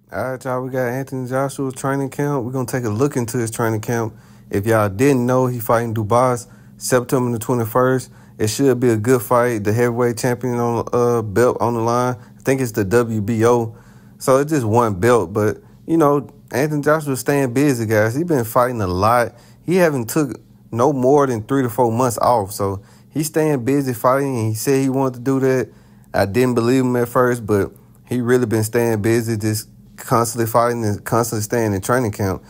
All right, y'all, we got Anthony Joshua's training camp. We're going to take a look into his training camp. If y'all didn't know, he fighting Dubois September the 21st. It should be a good fight. The heavyweight champion on belt on the line. I think it's the WBO. So it's just one belt. But, Anthony Joshua's staying busy, guys. He's been fighting a lot. He haven't took no more than 3 to 4 months off. So he's staying busy fighting, and he said he wanted to do that. I didn't believe him at first, but he really been staying busy, just constantly fighting and constantly staying in training camp.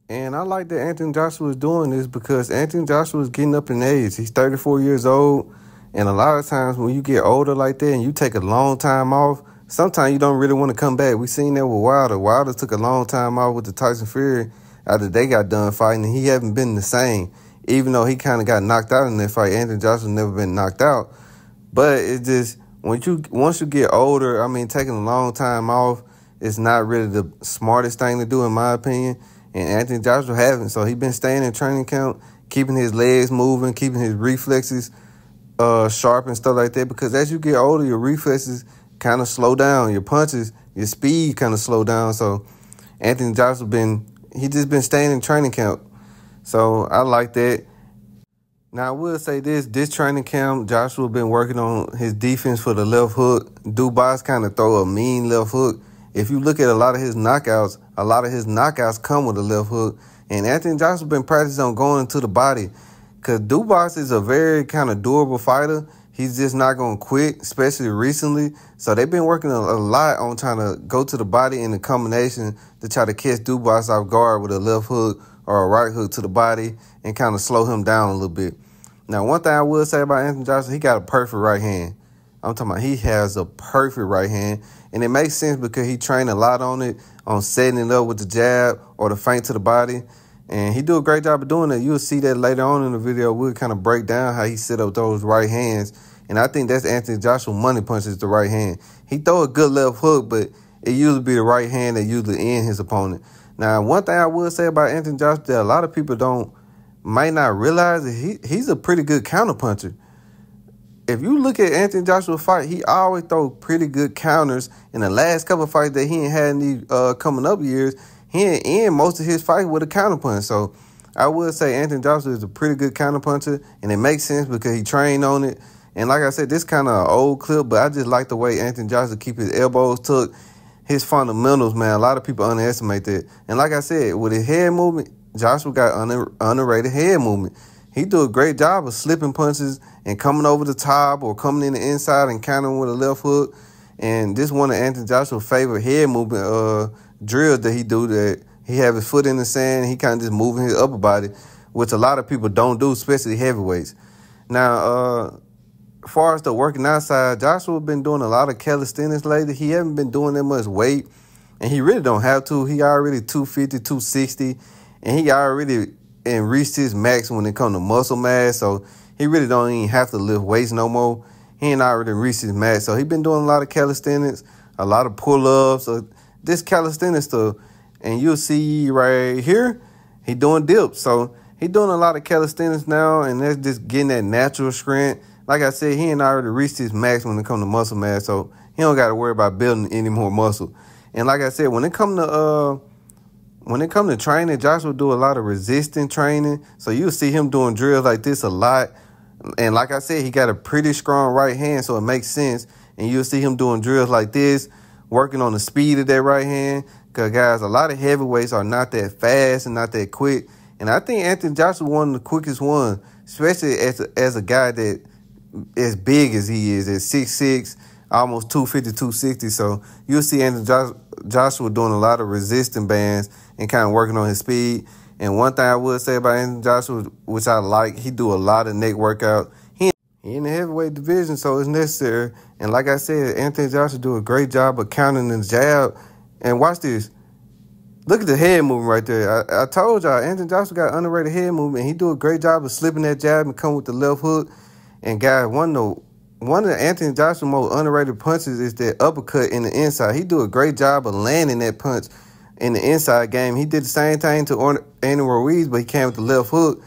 And I like that Anthony Joshua is doing this because Anthony Joshua is getting up in age. He's 34 years old. And a lot of times when you get older like that and you take a long time off, sometimes you don't really want to come back. We seen that with Wilder. Wilder took a long time off with the Tyson Fury after they got done fighting, and he haven't been the same. Even though he kind of got knocked out in that fight, Anthony Joshua's never been knocked out. But it just, once you get older, taking a long time off, it's not really the smartest thing to do, in my opinion. And Anthony Joshua hasn't. So he's been staying in training camp, keeping his legs moving, keeping his reflexes sharp and stuff like that. Because as you get older, your reflexes kind of slow down. Your punches, your speed kind of slow down. So Anthony Joshua he just been staying in training camp. So I like that. Now, I will say this training camp, Joshua been working on his defense for the left hook. Dubois kind of throw a mean left hook. If you look at a lot of his knockouts come with a left hook. And Anthony Joshua been practicing on going into the body because Dubois is a very kind of durable fighter. He's just not going to quit, especially recently. So they've been working a lot on trying to go to the body in the combination to try to catch Dubois off guard with a left hook or a right hook to the body and kind of slow him down a little bit. Now, one thing I will say about Anthony Joshua, he got a perfect right hand. I'm talking about he has a perfect right hand. And it makes sense because he trained a lot on it, on setting it up with the jab or the feint to the body. And he do a great job of doing that. You'll see that later on in the video. We'll kind of break down how he set up those right hands. And I think that's Anthony Joshua money punch is the right hand. He throw a good left hook, but it usually be the right hand that usually end his opponent. Now, one thing I will say about Anthony Joshua that a lot of people might not realize is he's a pretty good counterpuncher. If you look at Anthony Joshua's fight, he always throw pretty good counters. In the last couple of fights that he ain't had in these coming up years, he ain't end most of his fight with a counterpunch. So I would say Anthony Joshua is a pretty good counterpuncher, and it makes sense because he trained on it. And like I said, this kind of an old clip, but I just like the way Anthony Joshua keep his elbows tucked, his fundamentals, man. A lot of people underestimate that. And like I said, with his head movement, Joshua got underrated head movement. He do a great job of slipping punches and coming over the top or coming in the inside and countering with a left hook. And this one of Anthony Joshua's favorite head movement drills that he do, that he have his foot in the sand and he kind of just moving his upper body, which a lot of people don't do, especially heavyweights. Now, as far as the working outside, Joshua been doing a lot of calisthenics lately. He haven't been doing that much weight, and he really don't have to. He already 250, 260, and he already reached his max when it comes to muscle mass, so he really don't even have to lift weights no more. He ain't already reached his max, so he been doing a lot of calisthenics, a lot of pull-ups, this calisthenics stuff. And you'll see right here, he doing dips. So he doing a lot of calisthenics now, and that's just getting that natural strength. Like I said, he ain't already reached his max when it comes to muscle mass, so he don't got to worry about building any more muscle. And like I said, when it comes to training, Joshua do a lot of resistance training. So you'll see him doing drills like this a lot. And like I said, he got a pretty strong right hand, so it makes sense. And you'll see him doing drills like this, working on the speed of that right hand. Because, guys, a lot of heavyweights are not that fast and not that quick. And I think Anthony Joshua one of the quickest ones, especially as a guy that as big as he is, at 6'6", almost 250, 260. So you'll see Anthony Joshua doing a lot of resistance bands and kind of working on his speed. And one thing I would say about Anthony Joshua, which I like, he do a lot of neck workout. He in the heavyweight division, so it's necessary. And like I said, Anthony Joshua do a great job of countering the jab. And watch this. Look at the head movement right there. I told y'all, Anthony Joshua got underrated head movement. He do a great job of slipping that jab and come with the left hook. And guys, one of Anthony Joshua's most underrated punches is that uppercut in the inside. He do a great job of landing that punch in the inside game. He did the same thing to Andy Ruiz, but he came with the left hook.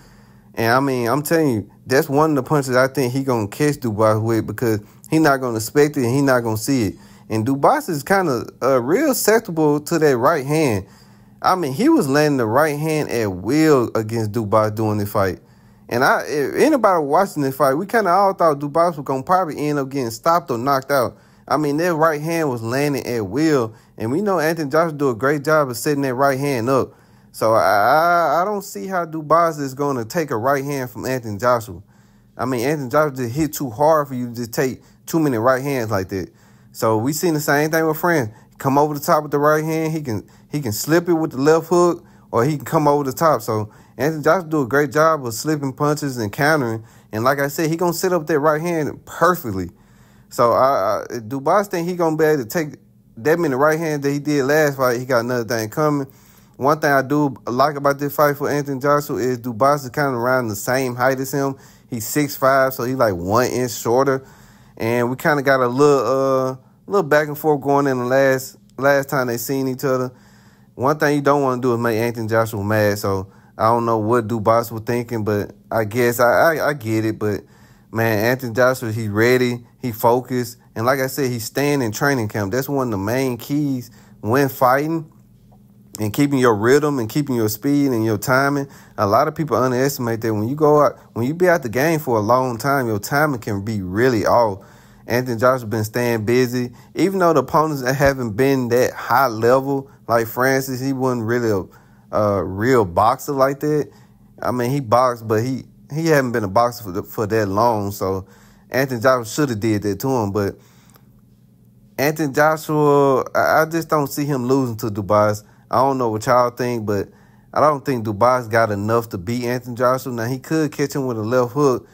And, I'm telling you, that's one of the punches I think he going to catch Dubois with because he not going to expect it and he not going to see it. And Dubois is kind of real susceptible to that right hand. I mean, he was landing the right hand at will against Dubois during the fight. And if anybody watching this fight, we kind of all thought Dubois was going to probably end up getting stopped or knocked out. I mean, that right hand was landing at will. And we know Anthony Joshua do a great job of setting that right hand up. So I don't see how Dubois is going to take a right hand from Anthony Joshua. I mean, Anthony Joshua just hit too hard for you to just take too many right hands like that. So we seen the same thing with Friends. Come over the top with the right hand. He can slip it with the left hook, or he can come over the top. So Anthony Joshua do a great job of slipping punches and countering. And like I said, he going to set up that right hand perfectly. So Dubois think he going to be able to take that many right hands that he did last fight. He got another thing coming. One thing I do like about this fight for Anthony Joshua is Dubois is kind of around the same height as him. He's 6'5", so he's like 1 inch shorter. And we kind of got a little back and forth going in the last time they seen each other. One thing you don't want to do is make Anthony Joshua mad. So I don't know what Dubois was thinking, but I guess I get it. But, man, Anthony Joshua, he's ready. He focused. And like I said, he's staying in training camp. That's one of the main keys when fighting and keeping your rhythm and keeping your speed and your timing. A lot of people underestimate that when you be out the game for a long time, your timing can be really off. Anthony Joshua been staying busy. Even though the opponents haven't been that high level, like Francis, he wasn't really a real boxer like that. I mean, he boxed, but he haven't been a boxer for that long. So Anthony Joshua should have did that to him. But Anthony Joshua, I just don't see him losing to Dubois. I don't know what y'all think, but I don't think Dubois got enough to beat Anthony Joshua. Now, he could catch him with a left hook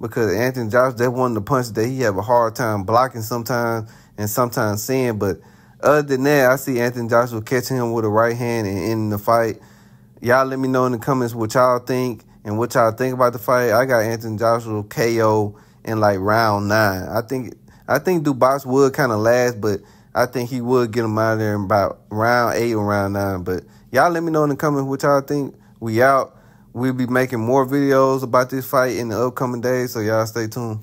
because Anthony Joshua, that's one of the punches that he have a hard time blocking sometimes and sometimes seeing. But other than that, I see Anthony Joshua catching him with a right hand and ending the fight. Y'all let me know in the comments what y'all think and what y'all think about the fight. I got Anthony Joshua KO in like round 9. I think Dubois would kind of last, but I think he would get him out of there in about round 8 or round 9. But y'all let me know in the comments what y'all think. We out. We'll be making more videos about this fight in the upcoming days, so y'all stay tuned.